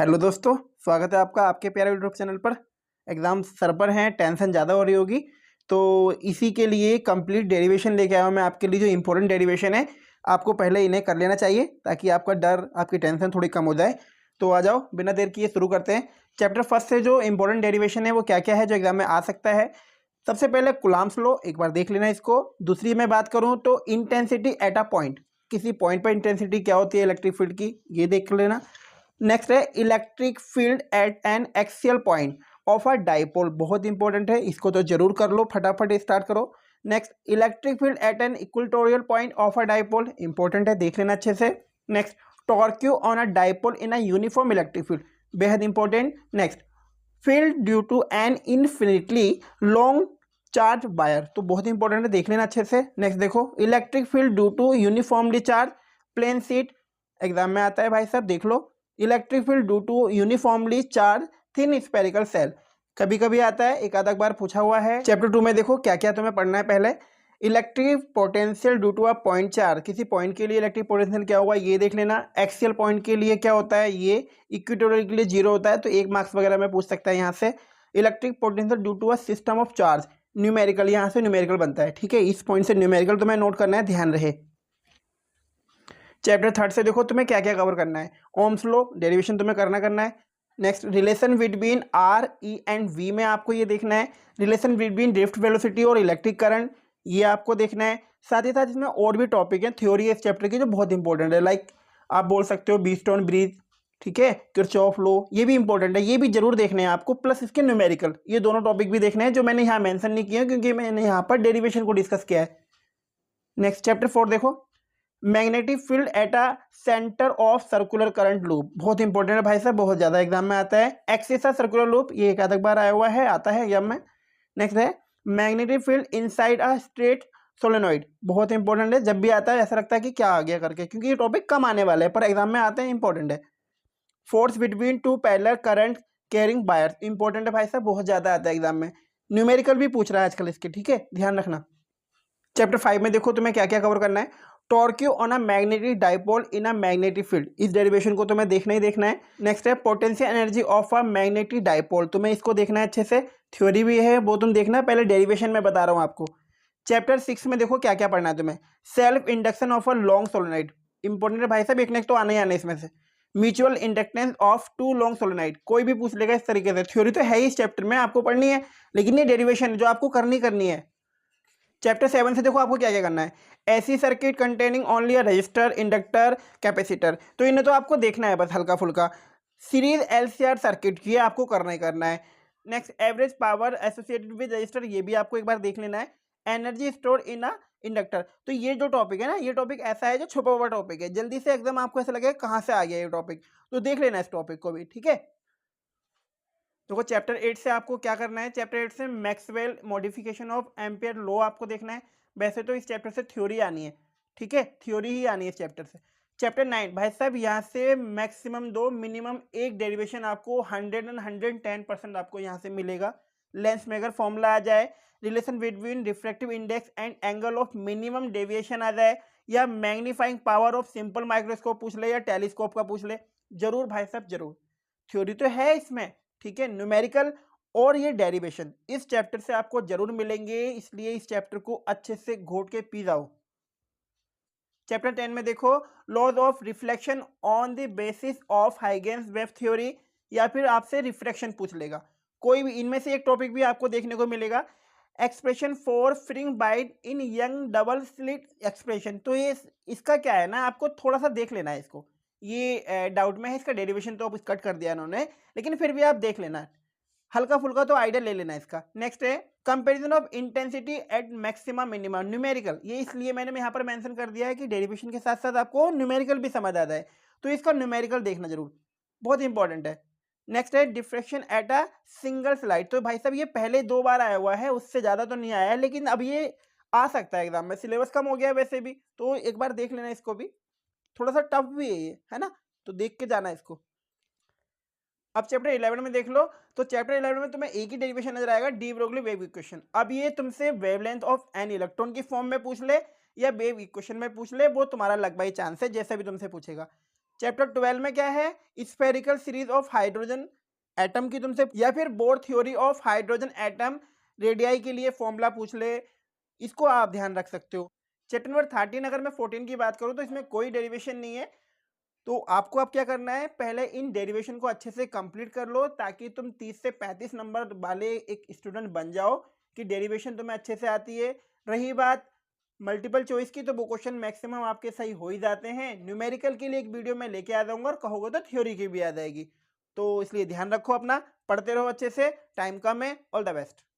Hello दोस्तों, स्वागत है आपका आपके प्यारे यूट्यूब चैनल पर। एग्ज़ाम सर पर हैं, टेंशन ज़्यादा हो रही होगी, तो इसी के लिए कंप्लीट डेरिवेशन लेके आया हूँ मैं आपके लिए। जो इंपॉर्टेंट डेरिवेशन है आपको पहले इन्हें कर लेना चाहिए ताकि आपका डर, आपकी टेंशन थोड़ी कम हो जाए। तो आ जाओ, बिना देर किए शुरू करते हैं। चैप्टर फर्स्ट से जो इंपॉर्टेंट डेरिवेशन है वो क्या क्या है जो एग्जाम में आ सकता है। सबसे पहले कुलाम्स लॉ, एक बार देख लेना इसको। दूसरी मैं बात करूँ तो इंटेंसिटी एट अ पॉइंट, किसी पॉइंट पर इंटेंसिटी क्या होती है इलेक्ट्रिक फील्ड की, ये देख लेना। नेक्स्ट है electric field at an axial point of a dipole, बहुत इंपॉर्टेंट है, इसको तो जरूर कर लो, फटाफट स्टार्ट करो। Next electric field at an equatorial point of a dipole, important है, देख लेना अच्छे से। Next torque on a dipole in a uniform electric field, बेहद important. Next field due to an infinitely long charge wire, तो बहुत important है, देख लेना अच्छे से। नेक्स्ट देखो electric field due to uniformly charge plane sheet, exam में आता है भाई साहब, देख लो। Electric field due to uniformly charge thin spherical shell, कभी कभी आता है, एक आधा बार पूछा हुआ है। चैप्टर 2 में देखो क्या क्या तुम्हें पढ़ना है। पहले electric potential due to a point charge, किसी पॉइंट के लिए इलेक्ट्रिक पोटेंशियल क्या होगा ये देख लेना। एक्सियल पॉइंट के लिए क्या होता है, ये इक्वेटोरियल के लिए 0 होता है, तो 1 मार्क्स वगैरह में पूछ सकता है यहाँ से। Electric potential due to a system of charge, numerical, यहाँ से न्यूमेरिकल बनता है, ठीक है, इस पॉइंट से न्यूमेरिकल तुम्हें नोट करना है, ध्यान रहे। चैप्टर 3 से देखो तुम्हें क्या क्या कवर करना है। ओम्स लॉ डेरिवेशन तुम्हें करना है। Next relation between R E and V में आपको ये देखना है। रिलेशन बिटवीन ड्रिफ्ट वेलोसिटी और इलेक्ट्रिक करंट, ये आपको देखना है। साथ ही साथ इसमें और भी टॉपिक है, थ्योरी है इस चैप्टर की जो बहुत इंपॉर्टेंट है, लाइक आप बोल सकते हो बीस्टोन ब्रिज, ठीक है, किरचॉफ लॉ, ये भी इंपॉर्टेंट है, ये भी जरूर देखने हैं आपको, प्लस इसके न्यूमेरिकल, ये दोनों टॉपिक भी देखने हैं जो मैंने यहाँ मेंशन नहीं किया क्योंकि मैंने यहाँ पर डेरिवेशन को डिस्कस किया है। नेक्स्ट चैप्टर 4 देखो, magnetic field at a centre of circular current loop, बहुत इंपॉर्टेंट है भाई साहब, बहुत ज्यादा एग्जाम में आता है। एक्सिस सर्कुलर लूप, ये एक आध बार आया हुआ है, आता है एग्जाम में। नेक्स्ट है magnetic field inside a straight solenoid, बहुत इंपॉर्टेंट है, जब भी आता है ऐसा लगता है कि क्या आ गया करके, क्योंकि ये टॉपिक कम आने वाला है पर एग्जाम में आते हैं, इंपॉर्टेंट है। Force between two parallel current carrying wires, important है भाई साहब, बहुत ज्यादा आता है एग्जाम में, न्यूमेरिकल भी पूछ रहा है आजकल इसके, ठीक है, ध्यान रखना। चैप्टर 5 में देखो तुम्हें क्या क्या कवर करना है। Torque on a magnetic dipole in a magnetic field, इस डेरिवेशन को तुम्हें देखना ही देखना है। नेक्स्ट है potential energy of a magnetic dipole, तुम्हें इसको देखना है अच्छे से, थ्योरी भी है वो तुम देखना, पहले डेरिवेशन में बता रहा हूँ आपको। चैप्टर 6 में देखो क्या क्या पढ़ना है तुम्हें। Self induction of a long solenoid, important है भाई साहब, एक नेक्स्ट तो आने ही आने इसमें से। Mutual inductance of two long solenoid, कोई भी पूछ लेगा इस तरीके से, थ्योरी तो है ही इस चैप्टर में, आपको पढ़नी है, लेकिन ये डेरिवेशन जो आपको करनी है। चैप्टर 7 से देखो आपको क्या क्या करना है। ऐसी circuit containing only a resistor, inductor, capacitor, तो इन्हें तो आपको देखना है बस हल्का फुल्का। सीरीज एलसीआर सर्किट, ये आपको करना ही करना है। Next average power associated with register, ये भी आपको एक बार देख लेना है। Energy store in a inductor, तो ये जो टॉपिक है ना, ये टॉपिक ऐसा है जो छुपा हुआ टॉपिक है, जल्दी से एकदम आपको ऐसा लगेगा कहाँ से आ गया ये टॉपिक, तो देख लेना इस टॉपिक को भी, ठीक है। देखो चैप्टर 8 से आपको क्या करना है। चैप्टर 8 से Maxwell modification of ampere law आपको देखना है। वैसे तो इस चैप्टर से थ्योरी आनी है, ठीक है, थ्योरी ही आनी है इस चैप्टर से। चैप्टर 9 भाई साहब, यहाँ से मैक्सिमम 2 मिनिमम एक डेरिवेशन आपको 100 एंड 110% आपको यहाँ से मिलेगा। लेंस में अगर फॉर्मूला आ जाए, relation between refractive index and angle of minimum deviation आ जाए, या magnifying power of simple microscope पूछ ले या टेलीस्कोप का पूछ ले, जरूर भाई साहब जरूर, थ्योरी तो है इसमें, ठीक है, न्यूमेरिकल और ये डेरिवेशन इस चैप्टर से आपको जरूर मिलेंगे, इसलिए इस चैप्टर को अच्छे से घोट के पी जाओ। चैप्टर 10 में देखो laws of reflection on the basis of Huygens wave theory, या फिर आपसे रिफ्रैक्शन पूछ लेगा, कोई भी इनमें से एक टॉपिक भी आपको देखने को मिलेगा। Expression for fringe width in Young double slit expression, तो ये इसका क्या है ना, आपको थोड़ा सा देख लेना है इसको, ये डाउट में है, इसका डेरिवेशन तो अब कट कर दिया इन्होंने, लेकिन फिर भी आप देख लेना, हल्का फुल्का तो आइडिया ले लेना इसका। नेक्स्ट है comparison of intensity at maximum minimum numerical, ये इसलिए मैंने यहाँ पर मेंशन कर दिया है कि डेरिवेशन के साथ साथ आपको न्यूमेरिकल भी समझ आ जाए, तो इसका न्यूमेरिकल देखना जरूर, बहुत इंपॉर्टेंट है। नेक्स्ट है diffraction at a single slide, तो भाई साहब ये पहले 2 बार आया हुआ है, उससे ज़्यादा तो नहीं आया है, लेकिन अब ये आ सकता है एग्जाम में, सिलेबस कम हो गया है वैसे भी, तो एक बार देख लेना इसको भी, थोड़ा सा टफ भी है ये, है ना, तो देख के जाना इसको। अब चैप्टर 11 में देख लो, तो चैप्टर 11 में तुम्हें एक ही डेरिवेशन नजर आएगा, डी ब्रोगली वेव इक्वेशन। अब ये तुमसे वेवलेंथ ऑफ एन इलेक्ट्रॉन की फॉर्म में पूछ ले या वेव इक्वेशन में पूछ ले, वो तुम्हारा लग बाई चांस है, जैसे भी तुमसे पूछेगा। चैप्टर 12 में क्या है, spherical series of hydrogen atom की तुमसे, या फिर bore theory of hydrogen atom radii के लिए फॉर्मूला पूछ ले, इसको आप ध्यान रख सकते हो। चैप्टर नंबर 13 अगर मैं 14 की बात करूँ तो इसमें कोई डेरिवेशन नहीं है, तो आपको अब क्या करना है, पहले इन डेरिवेशन को अच्छे से कंप्लीट कर लो ताकि तुम 30 से 35 नंबर वाले एक स्टूडेंट बन जाओ कि डेरिवेशन तुम्हें अच्छे से आती है। रही बात मल्टीपल चॉइस की, तो वो क्वेश्चन मैक्सिमम आपके सही हो ही जाते हैं। न्यूमेरिकल के लिए एक वीडियो मैं लेके आ जाऊंगा और कहोगे तो थ्योरी की भी आ जाएगी। तो इसलिए ध्यान रखो अपना, पढ़ते रहो अच्छे से, टाइम कम है। All the best.